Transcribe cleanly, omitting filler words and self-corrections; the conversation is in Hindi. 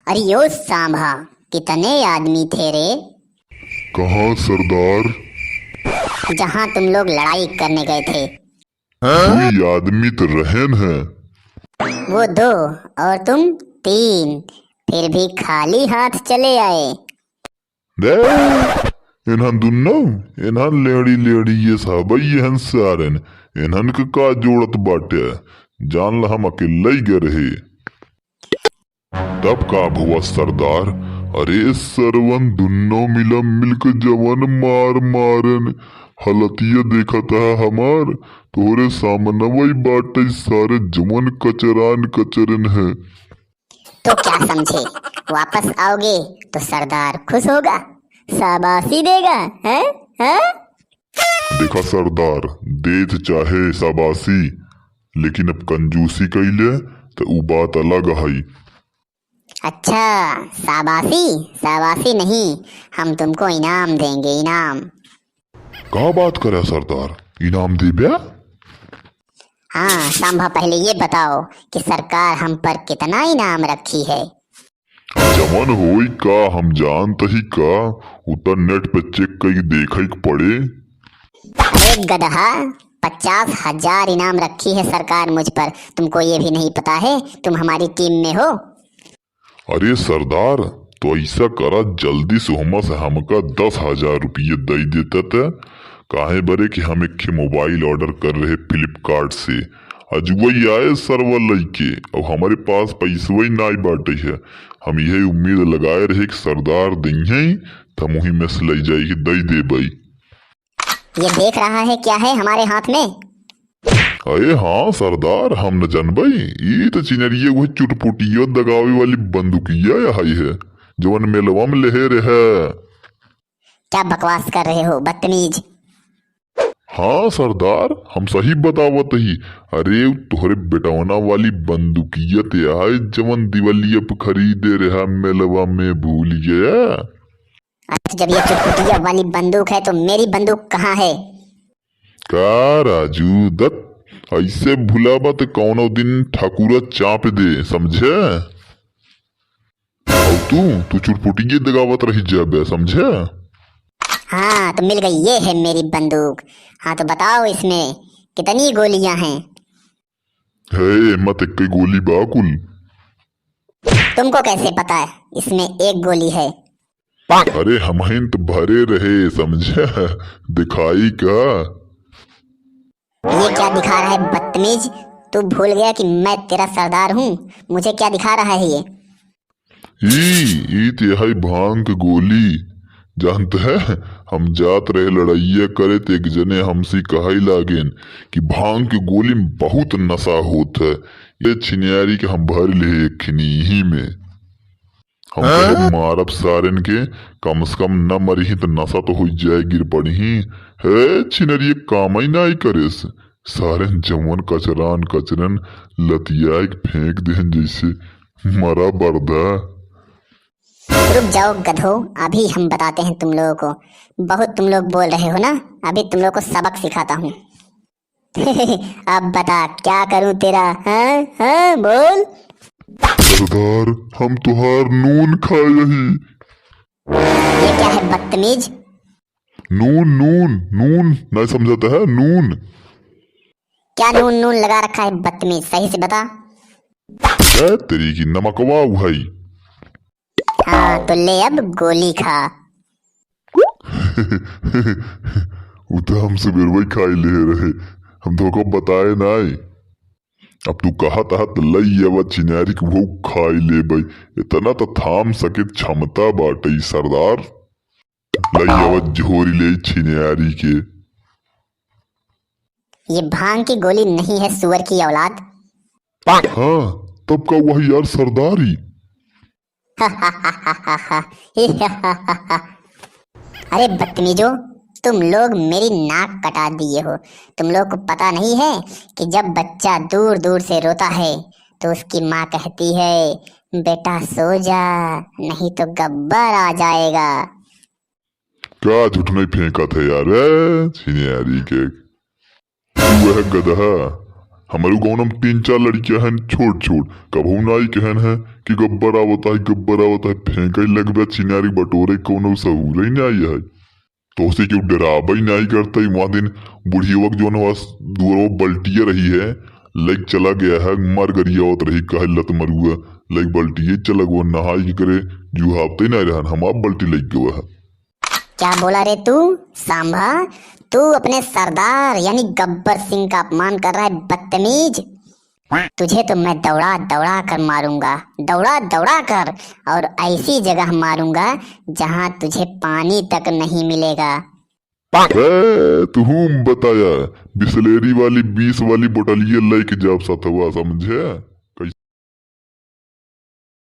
अरे यो सांभा, कितने आदमी थे रे? कहाँ सरदार? जहाँ तुम लोग लड़ाई करने गए थे। कोई आदमी तो रहन है। वो दो और तुम तीन, फिर भी खाली हाथ चले आए। दे इन्हन दुन्नो इन्हन लेड़ी लेड़ी ये सब यहन सारन इन्हन के का जोड़त बाटे। जान ला हम अकेले ही गए रहे। तब का हुआ सरदार? अरे सरवन दुन्नो मिलके जवन मार मारन हलतिया देखा था हमार तोरे सामने वही बाटे सारे जवन कचरान कचरन है। तो क्या समझे, वापस आओगे तो सरदार खुश होगा, शाबाशी देगा, हैं? हैं? देखा सरदार, देत चाहे शाबाशी लेकिन अब कंजूसी कैले तो उ बात अलग है। अच्छा, शाबाशी शाबाशी नहीं, हम तुमको इनाम देंगे, इनाम। का बात करे सरदार, इनाम दीबे? हाँ सांभा, पहले ये बताओ कि सरकार हम पर कितना इनाम रखी है। जमन होई का हम जानते ही का उतर नेट पे चेक कई देखा ही पड़े। अरे गधा, 50,000 इनाम रखी है सरकार मुझ पर, तुमको ये भी नहीं पता है? तुम हमारी टीम में हो। अरे सरदार, तो ऐसा करा जल्दी से हम से हमका 10,000 रुपये दे देते थे। काहे बरे कि हम एक मोबाइल ऑर्डर कर रहे फ्लिपकार्ट से, आज वही आए सर्वर लइके। अब हमारे पास पैसे वही ना बाटे है। हम यही उम्मीद लगाए रहे कि सरदार देंगे तो मुही में से ले जाएगी दे दे भाई। ये देख रहा है क्या है हमारे हाथ में? अरे हाँ सरदार, हम न जानबई ये तो चिनरिये वही चुटपुटिया दगावे वाली बंदूकिया यही है जवन मेलवा में लेहे रहे। क्या बकवास कर रहे हो बदतमीज? हाँ सरदार, हम सही बतावत ही। अरे तोहरे बेटवना वाली बंदूकियत आए जवन दिवालिया पे खरीदे रहा मेलवा में, भूल गया? अच्छा, जब ये चुटपुटिया वाली बंदूक है तो मेरी बंदूक कहाँ है? का राजू दत्त, ऐसे भुलाबा तो कौनो दिन ठाकुरा चाप दे, समझे? और तू चुटपुटिया दगावत रही जाबे, समझे? हाँ तो मिल गई, ये है मेरी बंदूक। हाँ तो बताओ इसमें कितनी गोलियां हैं? है मत एक गोली बाकुल। तुमको कैसे पता है इसमें एक गोली है? अरे हम तो भरे रहे, समझे? दिखाई का? ये क्या दिखा रहा है बदतमीज? तू भूल गया कि मैं तेरा सरदार हूँ? मुझे क्या दिखा रहा है ये? ई है भांग की गोली। जानते है, हम जात रहे लड़ाइया करे तो एक जने हमसे कहा लागेन कि भांग की गोली में बहुत नशा होता है। ये छिनियारी के हम भर ले एक खिनी ही में। हम तो मारब सारन के, कम से कम न मरी तो नशा तो हो जाए, गिर पड़ी है छिनरिये काम ही ना करे से। सारन जमन कचरान कचरन लतिया फेंक देन जैसे मरा बर्दा। रुक जाओ गधो, अभी हम बताते हैं तुम लोगों को। बहुत तुम लोग बोल रहे हो ना, अभी तुम लोग को सबक सिखाता हूँ। अब बता क्या करूँ तेरा? हाँ हाँ बोल। सरदार, हम तुहार नून खाए ही। ये क्या है बदतमीज? नून नून नून नहीं समझाता है? नून क्या नून नून लगा रखा है बदतमीज, सही से बता। तेरी की नमकवा भाई। हाँ तो ले अब गोली खा। वो तो हम सुबह वही खाई ले रहे, हम तो को बताए नाई। अब तू कहा था लई अब चिनारी को वो खाई ले भाई, इतना तो थाम सके क्षमता बाटे सरदार। लई अब झोरी ले छिनारी के। ये भांग की गोली नहीं है सुअर की औलाद। हाँ तब का वही यार सरदारी। अरे बदतमीजो, तुम लोग मेरी नाक कटा दिए हो। तुम लोग को पता नहीं है कि जब बच्चा दूर दूर से रोता है तो उसकी माँ कहती है बेटा सो जा, नहीं तो गब्बर आ जाएगा। क्या झूठ नहीं फेंका था यार छिनियारी के? तू है गधा, हमारे गाँव में 3-4 लड़कियां हैं छोट छोट, कबहू नाई कहन है कि गब्बर आवता है गब्बर आवता है, फेंक ही लगबे चिनारी बटोरे कोनो सहूल ही नहीं है। तो उसे क्यों डराबा ही नहीं करता ही। वहां दिन बुढ़ी वक्त जो है दूर बल्टिया रही है, लाइक चला गया है, मर गरियावत रही कहे लत मरुआ, लाइक बल्टिए चला गया नहाई की करे जुहावते नहीं रहन, हम आप बल्टी लग गया है। क्या बोला रे तू सांभा? तू अपने सरदार यानी गब्बर सिंह का अपमान कर रहा है बदतमीज। तुझे तो मैं दौड़ा दौड़ा कर मारूंगा, दौड़ा दौड़ा कर, और ऐसी जगह मारूंगा जहां तुझे पानी तक नहीं मिलेगा। तुम बताया बिस्लेरी वाली 20 वाली बोटलिए लेके जाब साथ हुआ समझे।